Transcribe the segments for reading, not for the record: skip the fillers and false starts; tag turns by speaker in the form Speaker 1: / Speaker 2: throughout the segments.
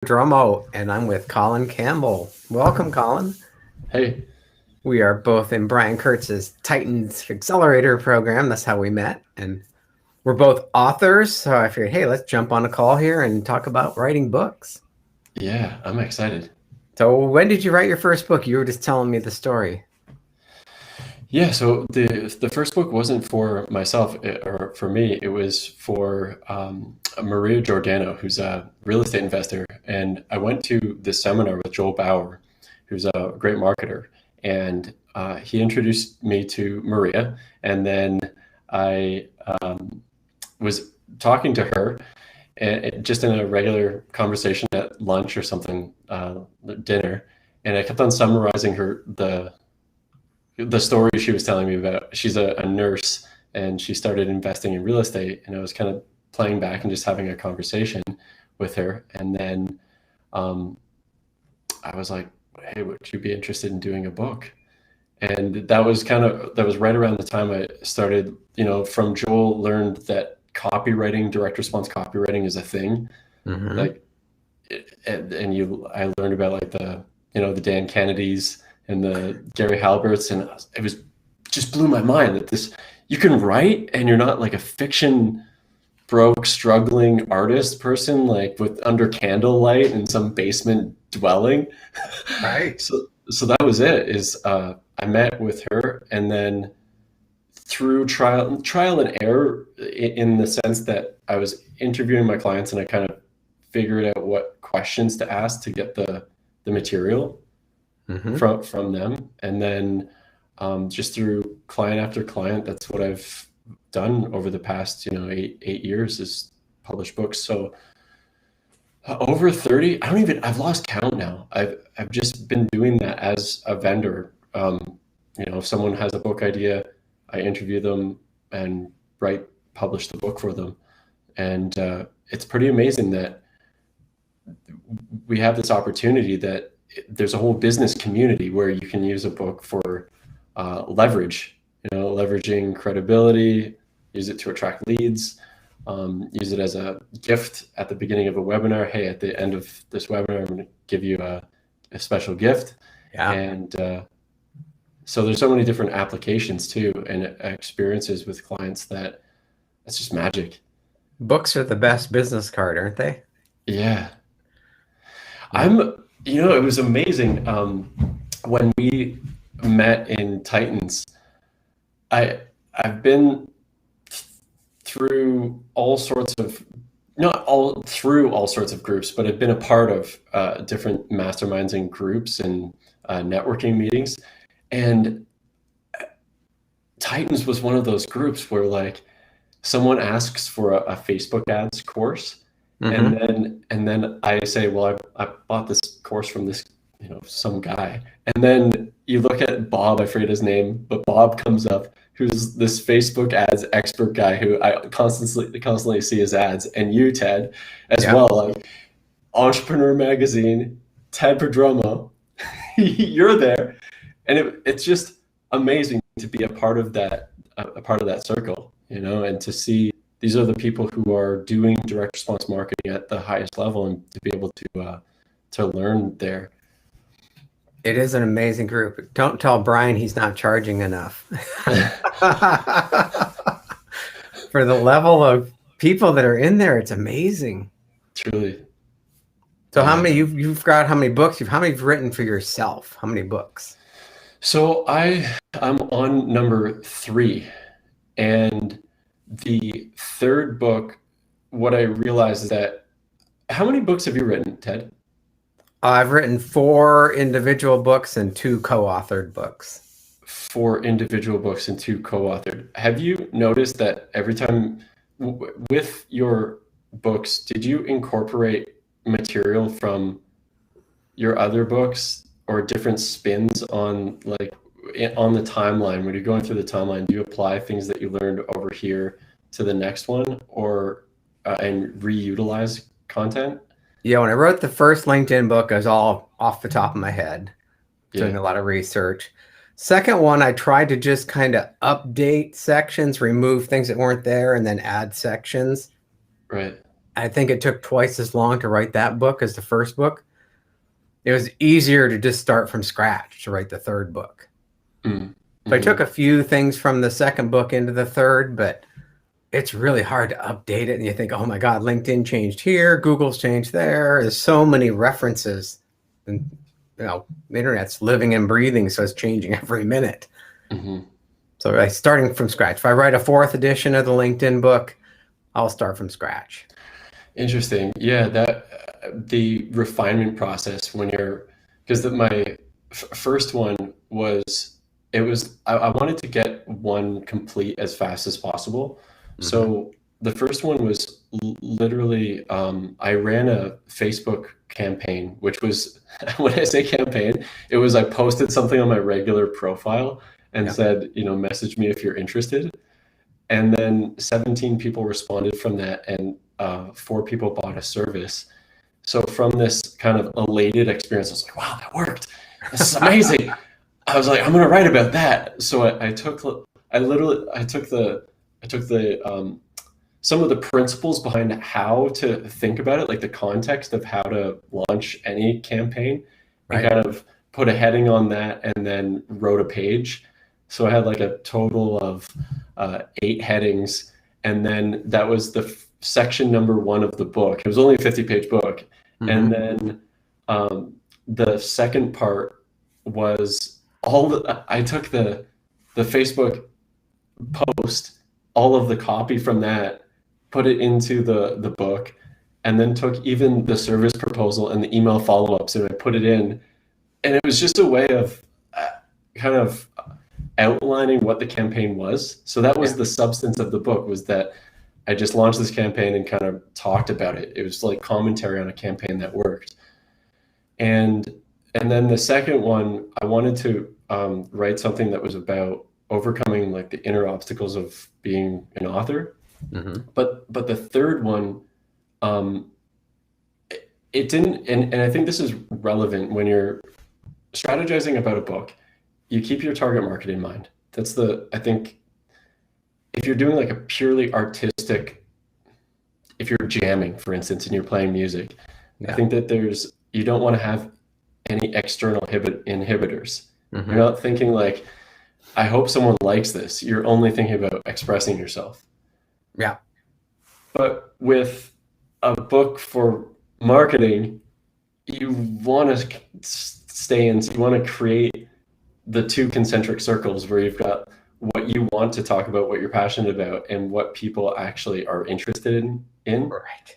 Speaker 1: Drumo, and I'm with Colin Campbell. Welcome, Colin.
Speaker 2: Hey,
Speaker 1: We are both in Brian Kurtz's Titans Accelerator program. That's how we met. And we're both authors. So I figured, hey, let's jump on a call here and talk about writing books.
Speaker 2: yeah, I'm excited.
Speaker 1: So, when did you write your first book? You were just telling me the story.
Speaker 2: Yeah, so the first book wasn't for myself or for me. It was for Maria Giordano, who's a real estate investor. And I went to this seminar with Joel Bauer, who's a great marketer. And he introduced me to Maria. And then I was talking to her just in a regular conversation at lunch or something, dinner. And I kept on summarizing the story she was telling me about. She's a nurse and she started investing in real estate, and I was kind of playing back and just having a conversation with her. And then I was like, hey, would you be interested in doing a book? And that was right around the time I started, from Joel, learned that copywriting, direct response copywriting is a thing.
Speaker 1: Mm-hmm.
Speaker 2: Like, I learned about like the Dan Kennedys and the Gary Halberts, and it was just blew my mind that you can write and you're not like a fiction broke struggling artist person like with under candlelight in some basement dwelling.
Speaker 1: Right.
Speaker 2: So that was it. I met with her, and then through trial and error, in the sense that I was interviewing my clients and I kind of figured out what questions to ask to get the material
Speaker 1: Mm-hmm.
Speaker 2: from them. And then just through client after client, that's what I've done over the past, 8 years, is publish books. So over 30, I've lost count now. I've just been doing that as a vendor. If someone has a book idea, I interview them and publish the book for them. And it's pretty amazing that we have this opportunity, that there's a whole business community where you can use a book for leverage, leveraging credibility, use it to attract leads, use it as a gift at the beginning of a webinar. Hey, at the end of this webinar, I'm going to give you a special gift.
Speaker 1: Yeah.
Speaker 2: And so there's so many different applications too, and experiences with clients that it's just magic.
Speaker 1: Books are the best business card, aren't they?
Speaker 2: Yeah. It was amazing. When we met in Titans, I've been through all sorts of, not all through all sorts of groups, but I've been a part of different masterminds and groups and networking meetings. And Titans was one of those groups where like someone asks for a Facebook ads course.
Speaker 1: Mm-hmm.
Speaker 2: And then I say, well, I bought this course from this, some guy. And then you look at Bob, I forget his name, but Bob comes up, who's this Facebook ads expert guy who I constantly see his ads, and you, Ted, as
Speaker 1: Yeah.
Speaker 2: well, like Entrepreneur Magazine, Ted Prodromo, you're there. And it's just amazing to be a part of that circle, and to see these are the people who are doing direct response marketing at the highest level, and to be able to learn there.
Speaker 1: It is an amazing group. Don't tell Brian he's not charging enough. For the level of people that are in there, it's amazing.
Speaker 2: Truly.
Speaker 1: So how many you've got? How many books? How many you've written for yourself? How many books?
Speaker 2: So I'm on number 3, and the third book, what I realized is that, how many books have you written, Ted?
Speaker 1: I've written 4 individual books and 2 co-authored books.
Speaker 2: 4 individual books and 2 co-authored. Have you noticed that every time with your books, did you incorporate material from your other books, or different spins on the timeline? When you're going through the timeline, do you apply things that you learned over here to the next one, or and reutilize content?
Speaker 1: Yeah, when I wrote the first LinkedIn book, I was all off the top of my head, doing a lot of research. Second one, I tried to just kind of update sections, remove things that weren't there, and then add sections.
Speaker 2: Right.
Speaker 1: I think it took twice as long to write that book as the first book. It was easier to just start from scratch to write the third book.
Speaker 2: Mm.
Speaker 1: So I took a few things from the second book into the third, but it's really hard to update it. And you think, oh my God, LinkedIn changed here, Google's changed there. There's so many references. And the internet's living and breathing, so it's changing every minute.
Speaker 2: Mm-hmm.
Speaker 1: So starting from scratch. If I write a fourth edition of the LinkedIn book, I'll start from scratch.
Speaker 2: Interesting. Yeah, the refinement process when you're, because my first one was, I wanted to get one complete as fast as possible.
Speaker 1: Mm-hmm.
Speaker 2: So the first one was literally, I ran a Facebook campaign, which was, when I say campaign, it was, I posted something on my regular profile and said, message me if you're interested. And then 17 people responded from that, and 4 people bought a service. So from this kind of elated experience, I was like, wow, that worked. This is amazing. I was like, I'm going to write about that. So I took some of the principles behind how to think about it, like the context of how to launch any campaign, and kind of put a heading on that, and then wrote a page. So I had like a total of 8 headings, and then that was the section number 1 of the book. It was only a 50-page book. Mm-hmm. And then the second part was I took the Facebook post, all of the copy from that, put it into the book, and then took even the service proposal and the email follow-ups, and I put it in. And it was just a way of kind of outlining what the campaign was. So that was the substance of the book, was that I just launched this campaign and kind of talked about it. It was like commentary on a campaign that worked. And then the second one, I wanted to write something that was about overcoming like the inner obstacles of being an author. Mm-hmm. But the third one, it didn't, and I think this is relevant when you're strategizing about a book. You keep your target market in mind. I think if you're doing like a purely artistic, if you're jamming, for instance, and you're playing music, I think that you don't want to have any external inhibitors. Mm-hmm. You're not thinking like, I hope someone likes this. You're only thinking about expressing yourself.
Speaker 1: Yeah.
Speaker 2: But with a book for marketing, you want to you want to create the 2 concentric circles where you've got what you want to talk about, what you're passionate about, and what people actually are interested in. Right.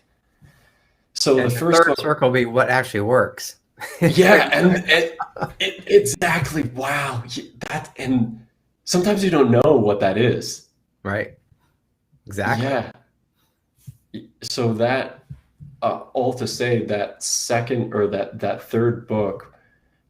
Speaker 2: So and the first
Speaker 1: third circle will be what actually works.
Speaker 2: Yeah, and it exactly. Wow, and sometimes you don't know what that is.
Speaker 1: Right. Exactly.
Speaker 2: Yeah. So that all to say that second or that third book,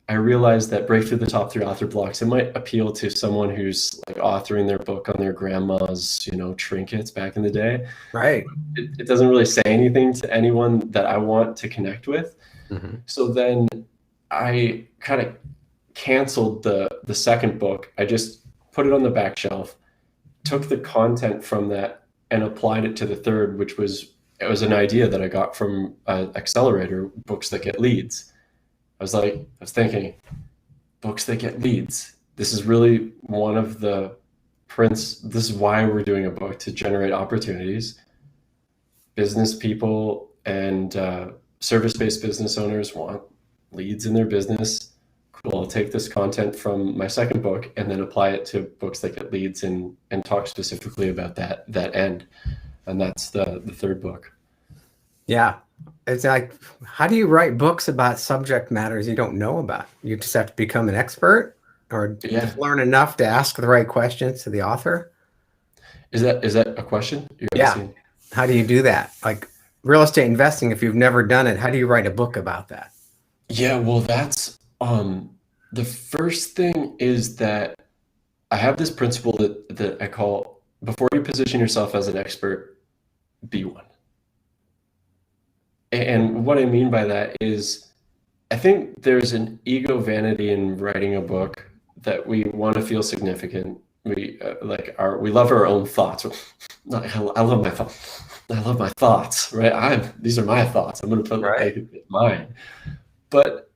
Speaker 2: I realized that break through the top 3 author blocks, it might appeal to someone who's like authoring their book on their grandma's, trinkets back in the day.
Speaker 1: Right.
Speaker 2: It doesn't really say anything to anyone that I want to connect with. Mm-hmm. So then I kind of canceled the second book. I just put it on the back shelf, took the content from that and applied it to the third, which was an idea that I got from Accelerator, Books That Get Leads. I was thinking, books that get leads. This is really one of the this is why we're doing a book, to generate opportunities. Business people and service-based business owners want leads in their business. Cool, I'll take this content from my second book and then apply it to Books That Get Leads and talk specifically about that end. And that's the third book.
Speaker 1: Yeah. It's like, how do you write books about subject matters you don't know about? You just have to become an expert, or just learn enough to ask the right questions to the author.
Speaker 2: Is that a question?
Speaker 1: Asking? How do you do that? Like real estate investing, if you've never done it, how do you write a book about that?
Speaker 2: Yeah, well, that's the first thing is that I have this principle that I call, before you position yourself as an expert, be one. And what I mean by that is, I think there's an ego vanity in writing a book that we want to feel significant. We we love our own thoughts. I love my thoughts. I love my thoughts, right? These are my thoughts. I'm going to put
Speaker 1: Right.
Speaker 2: like it's mine. But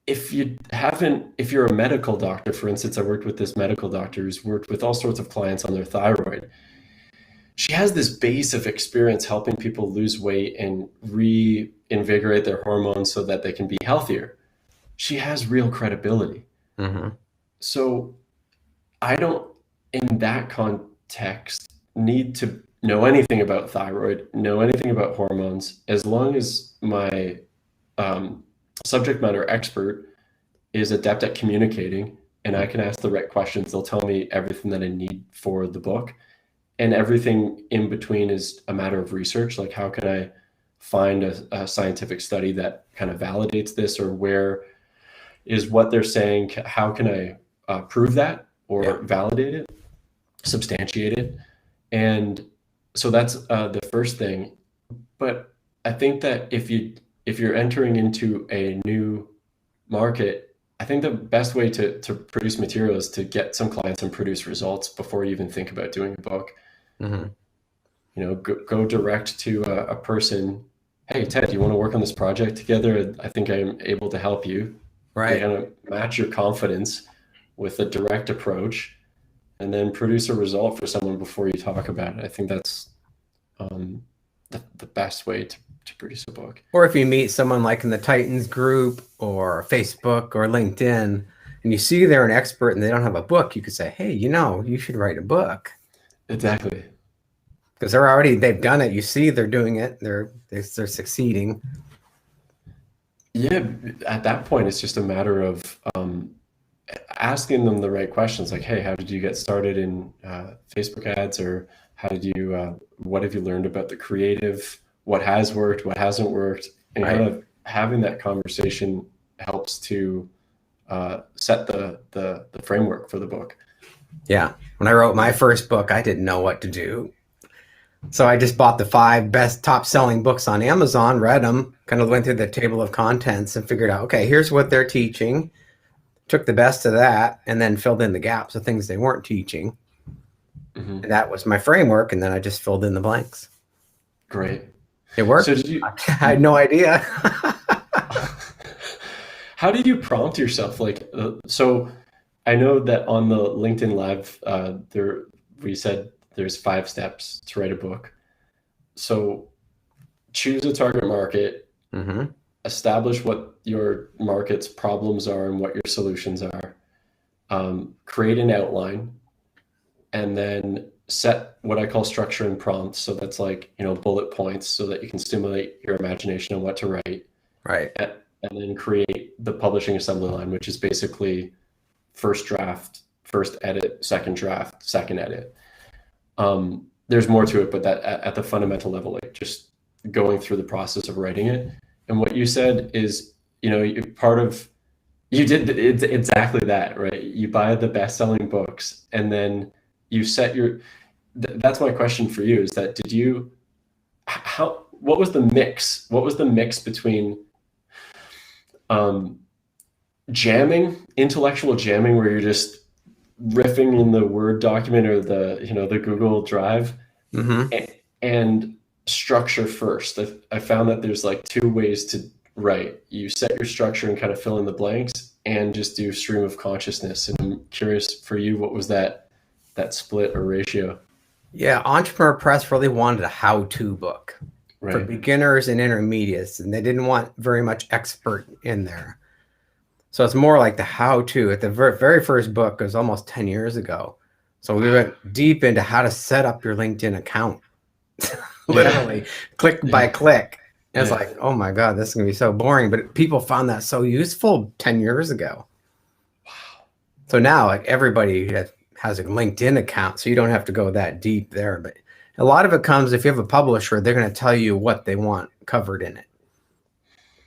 Speaker 2: if you're a medical doctor, for instance, I worked with this medical doctor who's worked with all sorts of clients on their thyroid. She has this base of experience helping people lose weight and reinvigorate their hormones so that they can be healthier. She has real credibility.
Speaker 1: Mm-hmm.
Speaker 2: So I don't, in that context, need to know anything about thyroid, know anything about hormones, as long as my um, subject matter expert is adept at communicating and I can ask the right questions. They'll tell me everything that I need for the book. And everything in between is a matter of research. Like, how can I find a scientific study that kind of validates this, or where is what they're saying? How can I prove that
Speaker 1: Yeah.
Speaker 2: or validate it, substantiate it? And so that's the first thing. But I think that if you're entering into a new market, I think the best way to produce material is to get some clients and produce results before you even think about doing a book.
Speaker 1: Mm-hmm.
Speaker 2: Go direct to a person. Hey, Ted, do you want to work on this project together? I think I'm able to help you. You
Speaker 1: Right.
Speaker 2: kind of match your confidence with a direct approach, and then produce a result for someone before you talk about it. I think that's the best way to produce a book.
Speaker 1: Or if you meet someone like in the Titans group or Facebook or LinkedIn, and you see they're an expert and they don't have a book, you could say, hey, you should write a book.
Speaker 2: Exactly.
Speaker 1: Because they've done it. You see they're doing it. They're succeeding.
Speaker 2: Yeah, at that point, it's just a matter of asking them the right questions, like, hey, how did you get started in Facebook ads? Or what have you learned about the creative? What has worked? What hasn't worked? And
Speaker 1: Right.
Speaker 2: kind of having that conversation helps to set the framework for the book.
Speaker 1: Yeah. When I wrote my first book, I didn't know what to do. So I just bought the 5 best top selling books on Amazon, read them, kind of went through the table of contents and figured out, okay, here's what they're teaching. Took the best of that and then filled in the gaps of things they weren't teaching.
Speaker 2: Mm-hmm.
Speaker 1: And that was my framework. And then I just filled in the blanks.
Speaker 2: Great.
Speaker 1: It worked.
Speaker 2: So did you?
Speaker 1: I had no idea.
Speaker 2: How did you prompt yourself? So I know that on the LinkedIn Live, we said there's 5 steps to write a book. So choose a target market,
Speaker 1: Mm-hmm.
Speaker 2: establish what your market's problems are and what your solutions are, create an outline, and then set what I call structure and prompts. So that's like, bullet points so that you can stimulate your imagination on what to write.
Speaker 1: Right.
Speaker 2: And then create the publishing assembly line, which is basically first draft, first edit, second draft, second edit. There's more to it, but that at the fundamental level, like just going through the process of writing it. And what you said is, you did exactly that, right? You buy the best-selling books, and then you set that's my question for you, is that what was the mix? What was the mix between intellectual jamming, where you're just riffing in the Word document or the Google Drive,
Speaker 1: Mm-hmm.
Speaker 2: and structure first? I found that there's like 2 ways to write. You set your structure and kind of fill in the blanks, and just do stream of consciousness. And I'm curious for you, what was that split or ratio?
Speaker 1: Yeah. Entrepreneur Press really wanted a how-to book for
Speaker 2: Right.
Speaker 1: beginners and intermediates, and they didn't want very much expert in there. So it's more like the how-to. At the very first book, it was almost 10 years ago. So we went deep into how to set up your LinkedIn account, literally click by click. And it's
Speaker 2: Yeah.
Speaker 1: like, oh my God, this is going to be so boring. But people found that so useful 10 years ago. So now, like, everybody has a LinkedIn account, so you don't have to go that deep there. But a lot of it comes, if you have a publisher, they're going to tell you what they want covered in it.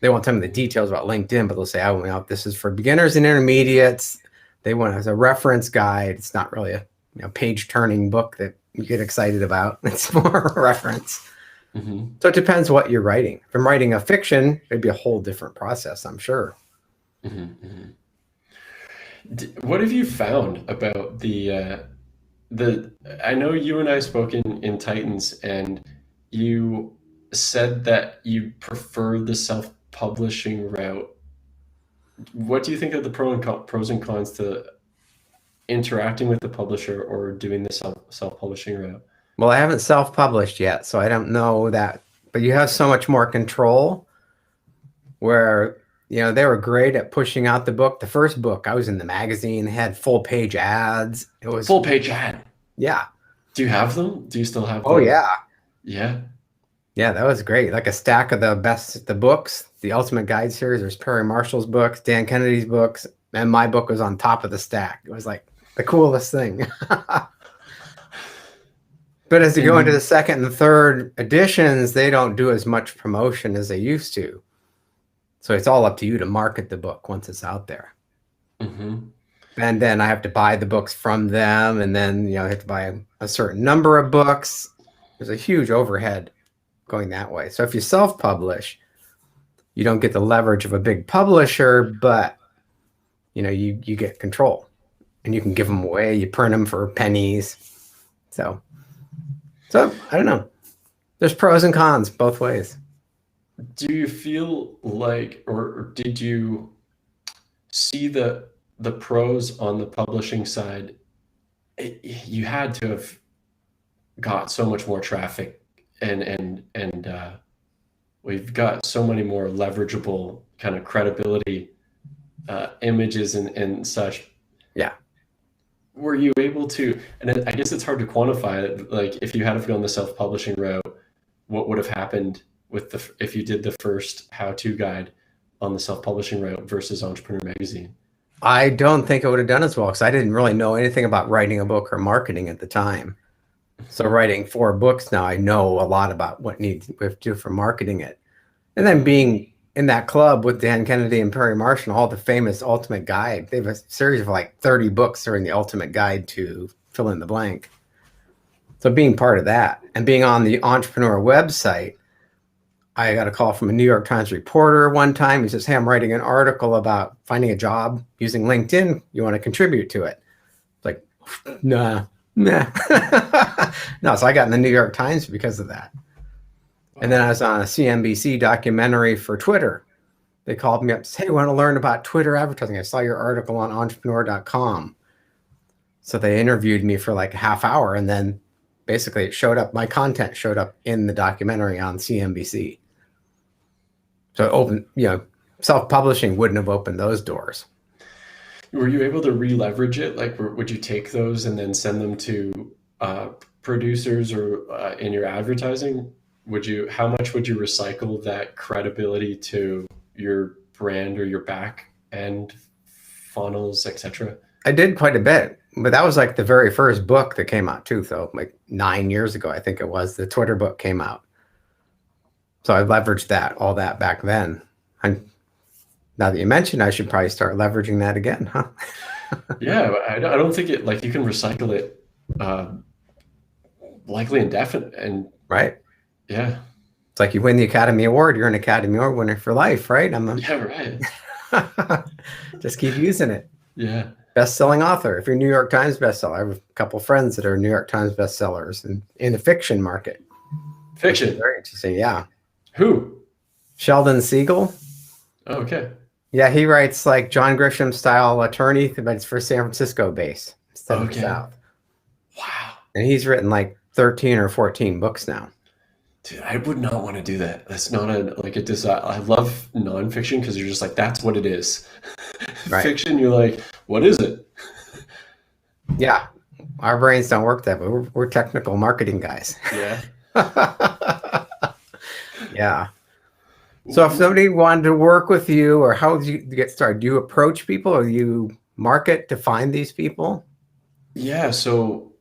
Speaker 1: They won't tell me the details about LinkedIn, but they'll say, oh, this is for beginners and intermediates. They want it as a reference guide. It's not really a page turning book that you get excited about. It's more a reference.
Speaker 2: Mm-hmm.
Speaker 1: So it depends what you're writing. If I'm writing a fiction, it'd be a whole different process, I'm sure.
Speaker 2: Mm-hmm. Mm-hmm. What have you found about I know you and I spoke in Titans, and you said that you prefer the self-publishing route. What do you think of the pros and cons to interacting with the publisher or doing the self-publishing route?
Speaker 1: Well, I haven't self-published yet, so I don't know that. But you have so much more control where, they were great at pushing out the book. The first book, I was in the magazine, had full page ads. It was
Speaker 2: Full page ad.
Speaker 1: Yeah.
Speaker 2: Do you have them? Do you still have
Speaker 1: Oh,
Speaker 2: them?
Speaker 1: yeah.
Speaker 2: Yeah.
Speaker 1: Yeah, that was great. Like a stack of the books, the Ultimate Guide series. There's Perry Marshall's books, Dan Kennedy's books, and my book was on top of the stack. It was like the coolest thing. But as you go into the second and third editions, they don't do as much promotion as they used to. So it's all up to you to market the book once it's out there.
Speaker 2: Mm-hmm.
Speaker 1: And then I have to buy the books from them, and then I have to buy a certain number of books. There's a huge overhead going that way. So if you self-publish, you don't get the leverage of a big publisher, but you get control, and you can give them away. You print them for pennies. So I don't know. There's pros and cons both ways.
Speaker 2: Do you feel like, or did you see the pros on the publishing side? You had to have got so much more traffic, and we've got so many more leverageable kind of credibility images and such.
Speaker 1: Yeah.
Speaker 2: Were you able to, and I guess it's hard to quantify it, like if you had have gone the self-publishing route, what would have happened with if you did the first how-to guide on the self-publishing route versus Entrepreneur Magazine?
Speaker 1: I don't think it would have done as well because I didn't really know anything about writing a book or marketing at the time. So writing 4 books now, I know a lot about what we have to do for marketing it. And then being in that club with Dan Kennedy and Perry Marshall, all the famous Ultimate Guide, they have a series of like 30 books that are in the Ultimate Guide to fill in the blank. So being part of that and being on the Entrepreneur website, I got a call from a New York Times reporter one time. He says, "Hey, I'm writing an article about finding a job using LinkedIn. You want to contribute to it?" It's like, nah. No, so I got in the New York Times because of that. And then I was on a CNBC documentary for Twitter. They called me up and said, "Hey, you want to learn about Twitter advertising? I saw your article on entrepreneur.com. So they interviewed me for like a half hour, and then basically it showed up, my content showed up in the documentary on CNBC. So it opened, self-publishing wouldn't have opened those doors.
Speaker 2: Were you able to re-leverage it? Like, would you take those and then send them to producers or in your advertising? How much would you recycle that credibility to your brand or your back end funnels, etc.?
Speaker 1: I did quite a bit, but that was like the very first book that came out too. So like 9 years ago, I think it was, the Twitter book came out. So I leveraged all that back then. And now that you mentioned, I should probably start leveraging that again, huh?
Speaker 2: Yeah, I don't think it, like, you can recycle it likely indefinite. And
Speaker 1: right.
Speaker 2: Yeah.
Speaker 1: It's like you win the Academy Award, you're an Academy Award winner for life, right?
Speaker 2: Yeah, right.
Speaker 1: Just keep using it.
Speaker 2: Yeah.
Speaker 1: Best-selling author. If you're New York Times bestseller, I have a couple friends that are New York Times bestsellers in the fiction market.
Speaker 2: Fiction.
Speaker 1: Very interesting. Yeah.
Speaker 2: Who?
Speaker 1: Sheldon Siegel.
Speaker 2: Oh, okay.
Speaker 1: Yeah, he writes like John Grisham style attorney, but it's for San Francisco base instead of the South.
Speaker 2: Wow.
Speaker 1: And he's written like 13 or 14 books now.
Speaker 2: Dude, I would not want to do that. That's not a desire. I love nonfiction because you're just like, that's what it is. Right. Fiction, you're like, what is it?
Speaker 1: Yeah. Our brains don't work that way. We're technical marketing guys.
Speaker 2: Yeah.
Speaker 1: Yeah. So if somebody wanted to work with you, or how did you get started? Do you approach people, or you market to find these people?
Speaker 2: Yeah. So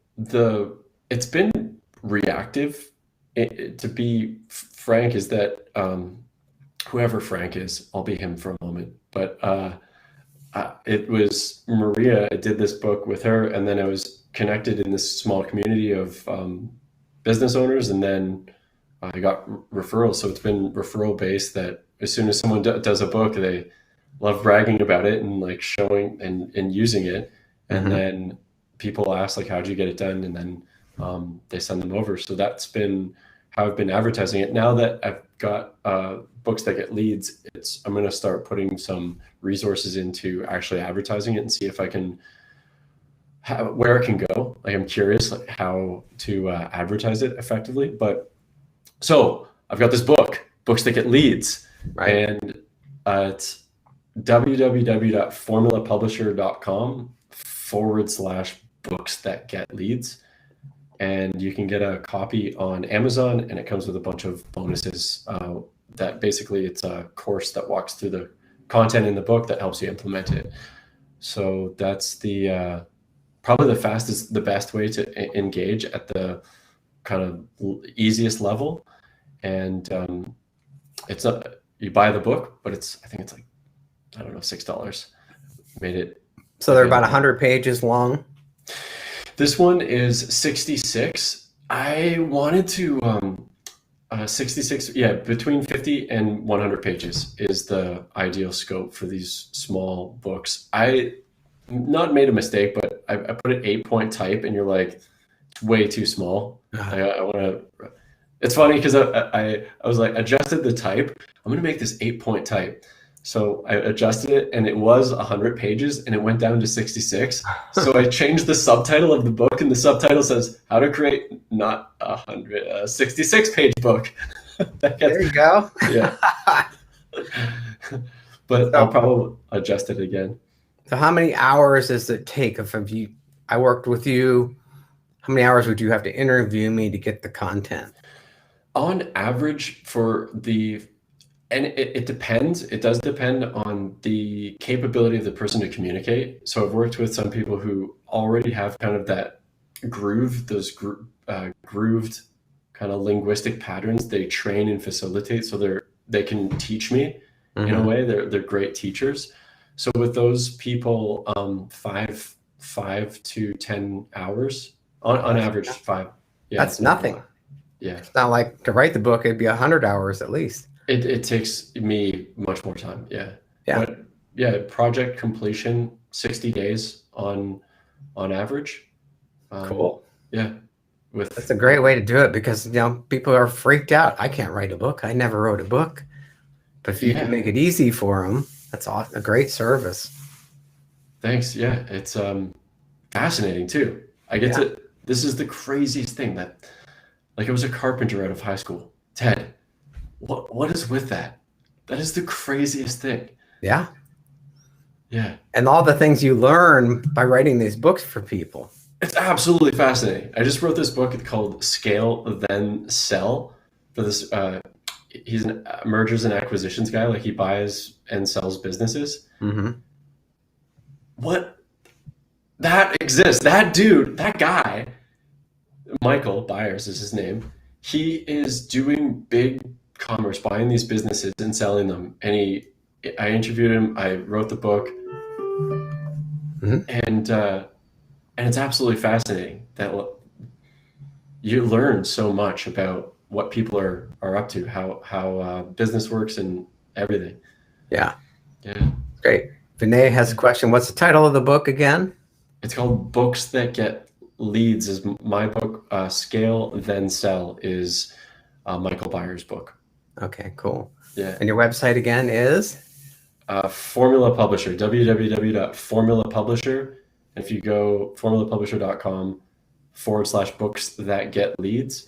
Speaker 2: it's been reactive. To be frank, is that whoever Frank is, I'll be him for a moment. But it was Maria. I did this book with her, and then I was connected in this small community of business owners, and then I got referrals. So it's been referral based, that as soon as someone does a book, they love bragging about it and like showing and using it. And then people ask like, how'd you get it done? And then they send them over. So that's been how I've been advertising it. Now that I've got books that get leads, I'm going to start putting some resources into actually advertising it and see if I can, where it can go. Like, I'm curious like how to advertise it effectively. But so I've got this book, Books That Get Leads,
Speaker 1: Right.
Speaker 2: and it's www.formulapublisher.com/books that get leads. And you can get a copy on Amazon, and it comes with a bunch of bonuses that basically it's a course that walks through the content in the book that helps you implement it. So that's the probably the best way to engage at the kind of easiest level. And it's not, you buy the book, but I think it's like, I don't know, $6. Made it.
Speaker 1: So they're about 100 pages long.
Speaker 2: This one is 66. I wanted to 66. Yeah, between 50 and 100 pages is the ideal scope for these small books. I not made a mistake, but I put it 8-point type, and you're like, it's way too small. I want to. It's funny because I was like, adjusted the type. I'm gonna make this 8-point type. So I adjusted it, and it was 100 pages, and it went down to 66. So I changed the subtitle of the book, and the subtitle says "How to Create Not a 66-page book."
Speaker 1: There you go.
Speaker 2: Yeah. But I'll probably adjust it again.
Speaker 1: So how many hours does it take if I worked with you? How many hours would you have to interview me to get the content?
Speaker 2: On average, and it depends. It does depend on the capability of the person to communicate. So I've worked with some people who already have kind of that groove, those grooved kind of linguistic patterns. They train and facilitate, so they can teach me in a way. They're great teachers. So with those people, 5 to 10 hours on average. 5. Yeah,
Speaker 1: that's nothing.
Speaker 2: Yeah,
Speaker 1: it's not like to write the book. It'd be 100 hours at least.
Speaker 2: It takes me much more time. Yeah.
Speaker 1: But
Speaker 2: yeah, project completion 60 days on average.
Speaker 1: Cool.
Speaker 2: Yeah.
Speaker 1: That's a great way to do it, because people are freaked out. I can't write a book. I never wrote a book. But if you can make it easy for them, that's a great service.
Speaker 2: Thanks. Yeah, it's fascinating too. This is the craziest thing, that like, I was a carpenter out of high school. Ted, what is with that? That is the craziest thing.
Speaker 1: Yeah.
Speaker 2: Yeah.
Speaker 1: And all the things you learn by writing these books for people.
Speaker 2: It's absolutely fascinating. I just wrote this book called Scale Then Sell for this. He's a mergers and acquisitions guy. Like, he buys and sells businesses. What? That exists. That dude, that guy, Michael Byers is his name. He is doing big commerce, buying these businesses and selling them. And I interviewed him. I wrote the book, and it's absolutely fascinating that you learn so much about what people are up to, how business works and everything.
Speaker 1: Yeah.
Speaker 2: Yeah.
Speaker 1: Great. Vinay has a question. What's the title of the book again?
Speaker 2: It's called Books That Get Leads. Is my book. Scale Then Sell is Michael Byers' book.
Speaker 1: Okay, cool.
Speaker 2: Yeah.
Speaker 1: And your website again is?
Speaker 2: Formula Publisher, www.formulapublisher. If you go formulapublisher.com/books that get leads.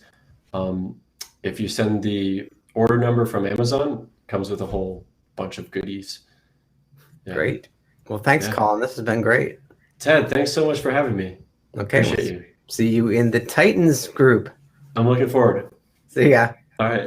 Speaker 2: If you send the order number from Amazon, it comes with a whole bunch of goodies. Yeah.
Speaker 1: Great. Well, thanks, Colin. This has been great.
Speaker 2: Ted, thanks so much for having me.
Speaker 1: Okay.
Speaker 2: Appreciate you.
Speaker 1: See you in the Titans group.
Speaker 2: I'm looking forward.
Speaker 1: See ya.
Speaker 2: All right.